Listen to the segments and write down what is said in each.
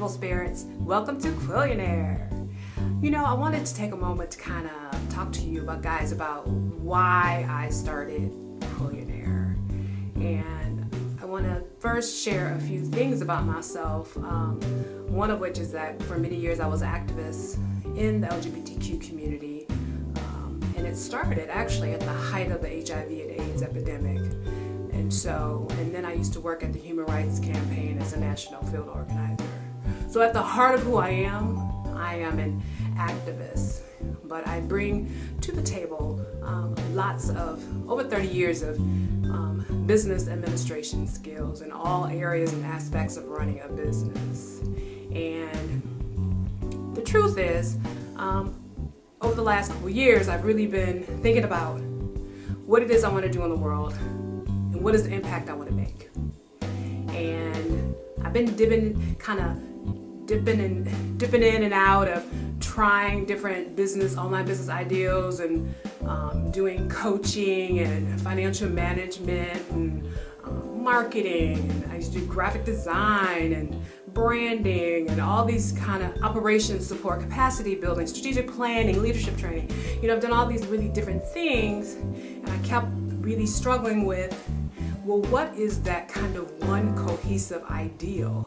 beautiful spirits. Welcome to Queerllionaire. I wanted to take a moment to kind of talk to you about why I started Queerllionaire. And I want to first share a few things about myself. One of which is that for many years I was an activist in the LGBTQ community. And it started actually at the height of the HIV and AIDS epidemic. And then I used to work at the Human Rights Campaign as a national field organizer. So at the heart of who I am an activist. But I bring to the table lots of, over 30 years of business administration skills in all areas and aspects of running a business. And the truth is, over the last couple years, I've really been thinking about what it is I want to do in the world and what is the impact I want to make. And I've been dipping in and out of trying different online business ideals and doing coaching and financial management and marketing. And I used to do graphic design and branding and all these kind of operations support, capacity building, strategic planning, leadership training. I've done all these really different things, and I kept really struggling with, well, what is that kind of one cohesive ideal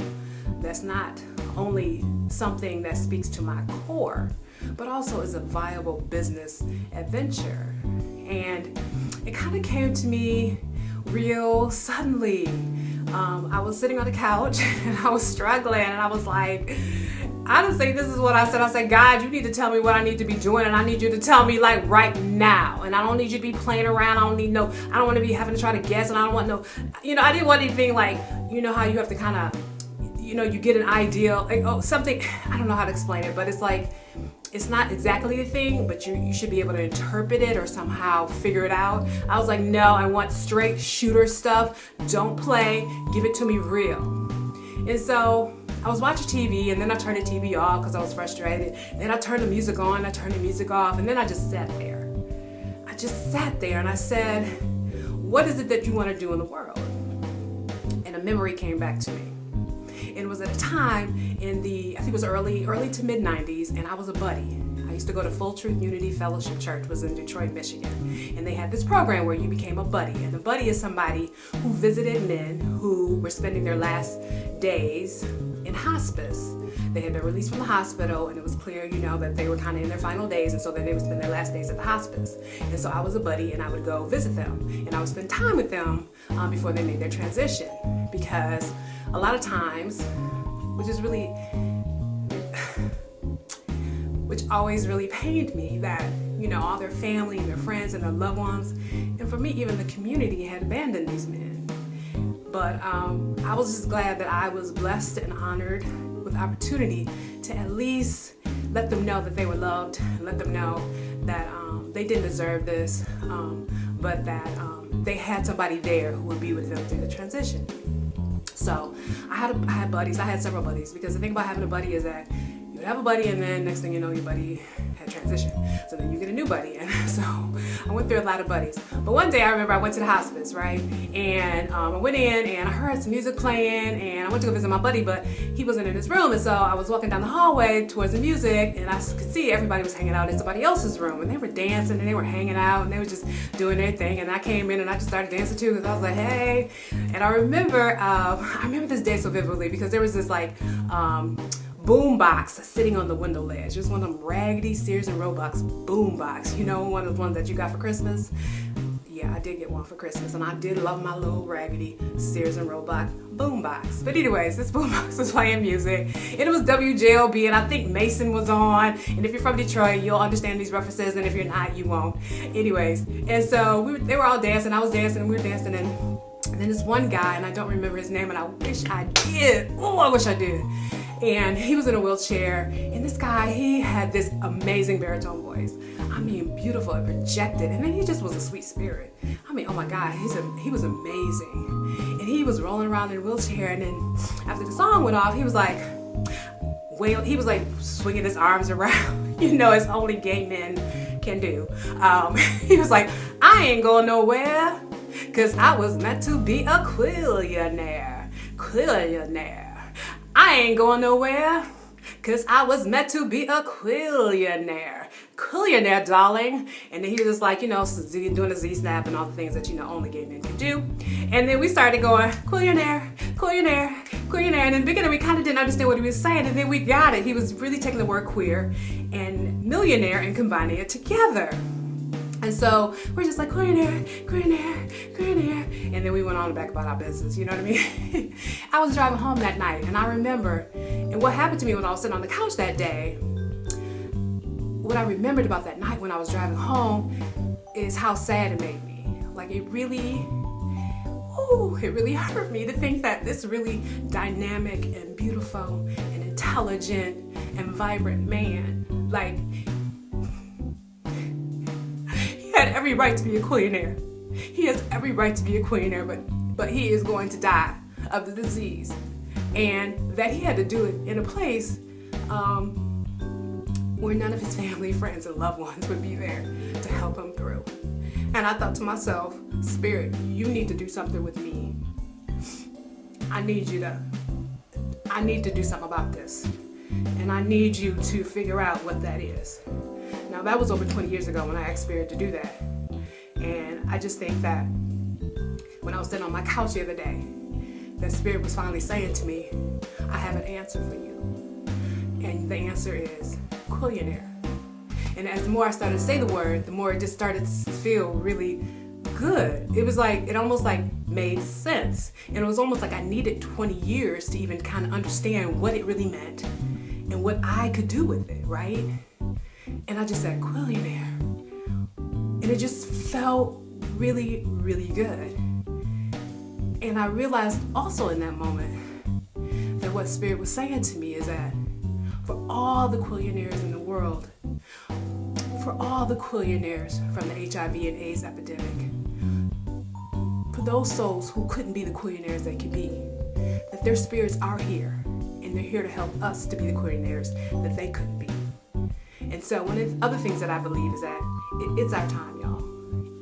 that's not only something that speaks to my core, but also is a viable business adventure. And it kind of came to me real suddenly. I was sitting on the couch and I was struggling, and I was like, honestly, this is what I said. I said, God, you need to tell me what I need to be doing, and I need you to tell me like right now. And I don't need you to be playing around. I don't want to be having to try to guess, and I don't want I didn't want anything like, how you have to kind of, you get an ideal, like, something, I don't know how to explain it, but it's like, it's not exactly the thing, but you should be able to interpret it or somehow figure it out. I was like, no, I want straight shooter stuff. Don't play. Give it to me real. And so I was watching TV, and then I turned the TV off because I was frustrated. Then I turned the music on, I turned the music off, and then I just sat there. And I said, what is it that you want to do in the world? And a memory came back to me. And it was at a time in I think it was early to mid 90s, and I was a buddy. I used to go to Full Truth Unity Fellowship Church, was in Detroit, Michigan. And they had this program where you became a buddy. And a buddy is somebody who visited men who were spending their last days in hospice. They had been released from the hospital, and it was clear, that they were kind of in their final days, and so then they would spend their last days at the hospice. And so I was a buddy, and I would go visit them, and I would spend time with them before they made their transition. Because a lot of times, which always really pained me, that, all their family and their friends and their loved ones, and for me, even the community had abandoned these men. But I was just glad that I was blessed and honored with opportunity to at least let them know that they were loved, and let them know that they didn't deserve this, but that they had somebody there who would be with them through the transition. So I had buddies. I had several buddies, because the thing about having a buddy is that you would have a buddy, and then next thing you know, your buddy had transitioned. So then you get a new buddy. And so I went through a lot of buddies. But one day I remember I went to the hospice, right? And I went in, and I heard some music playing, and I went to go visit my buddy, but he wasn't in his room. And so I was walking down the hallway towards the music, and I could see everybody was hanging out in somebody else's room, and they were dancing, and they were hanging out, and they were just doing their thing. And I came in, and I just started dancing too, because I was like, hey. And I remember this day so vividly, because there was this like boom box sitting on the window ledge. It was one of them raggedy Sears and Roebuck boom box, one of the ones that you got for Christmas. Yeah, I did get one for Christmas, and I did love my little raggedy Sears and Roebuck boom box. But anyways, this boom box was playing music, and it was WJLB, and I think Mason was on. And if you're from Detroit, you'll understand these references, and if you're not, you won't. Anyways, and so they were all dancing. I was dancing, and we were dancing, and then this one guy, and I don't remember his name, and I wish I did. Oh, I wish I did. And he was in a wheelchair, and this guy, he had this amazing baritone voice. I mean, beautiful and projected, and then he just was a sweet spirit. I mean, oh my God, he was amazing. And he was rolling around in a wheelchair, and then after the song went off, he was like swinging his arms around, as only gay men can do. He was like, I ain't going nowhere, because I was meant to be a Queerllionaire. I ain't going nowhere, cause I was meant to be a queerllionaire. Queerllionaire, darling. And then he was like, doing the Z-snap and all the things that, only gay men can do. And then we started going, queerllionaire, queerllionaire, queerllionaire. And in the beginning, we kind of didn't understand what he was saying. And then we got it. He was really taking the word queer and millionaire and combining it together. And so we're just like, queerllionaire, queerllionaire, queerllionaire. And then we went on back about our business, you know what I mean? I was driving home that night, and I remember, and what happened to me when I was sitting on the couch that day, what I remembered about that night when I was driving home is how sad it made me. Like it really hurt me to think that this really dynamic and beautiful and intelligent and vibrant man, like, he had every right to be a queerllionaire. He has every right to be a queerllionaire, but he is going to die of the disease. And that he had to do it in a place where none of his family, friends, and loved ones would be there to help him through. And I thought to myself, Spirit, you need to do something with me. I need to do something about this. And I need you to figure out what that is. Now that was over 20 years ago when I asked Spirit to do that. And I just think that when I was sitting on my couch the other day, that Spirit was finally saying to me, I have an answer for you. And the answer is queerllionaire. And as the more I started to say the word, the more it just started to feel really good. It was like, it almost like made sense. And it was almost like I needed 20 years to even kind of understand what it really meant and what I could do with it, right? And I just said, queerllionaire. And it just felt really, really good. And I realized also in that moment that what Spirit was saying to me is that for all the queerllionaires in the world, for all the queerllionaires from the HIV and AIDS epidemic, for those souls who couldn't be the queerllionaires they could be, that their spirits are here and they're here to help us to be the queerllionaires that they couldn't be. And so one of the other things that I believe is that it's our time, y'all.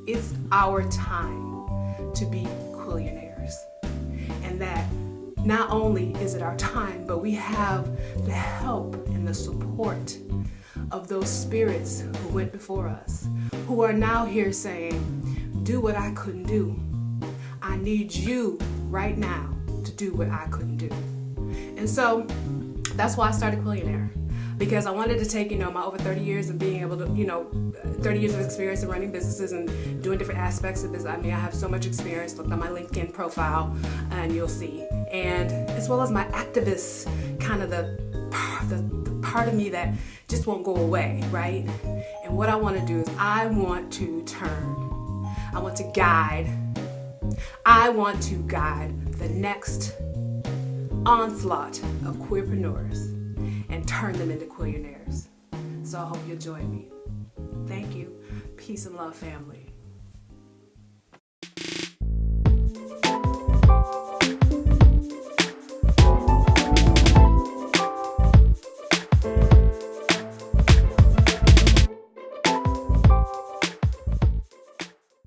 It's our time to be queerllionaires. And that not only is it our time, but we have the help and the support of those spirits who went before us, who are now here saying, do what I couldn't do. I need you right now to do what I couldn't do. And so that's why I started Queerllionaire. Because I wanted to take, my over 30 years of being able to, 30 years of experience in running businesses and doing different aspects of business. I mean, I have so much experience. Look on my LinkedIn profile and you'll see. And as well as my activist, kind of the part of me that just won't go away, right? And what I want to do is I want to guide the next onslaught of queerpreneurs and turn them into queerllionaires. So I hope you'll join me. Thank you. Peace and love, family.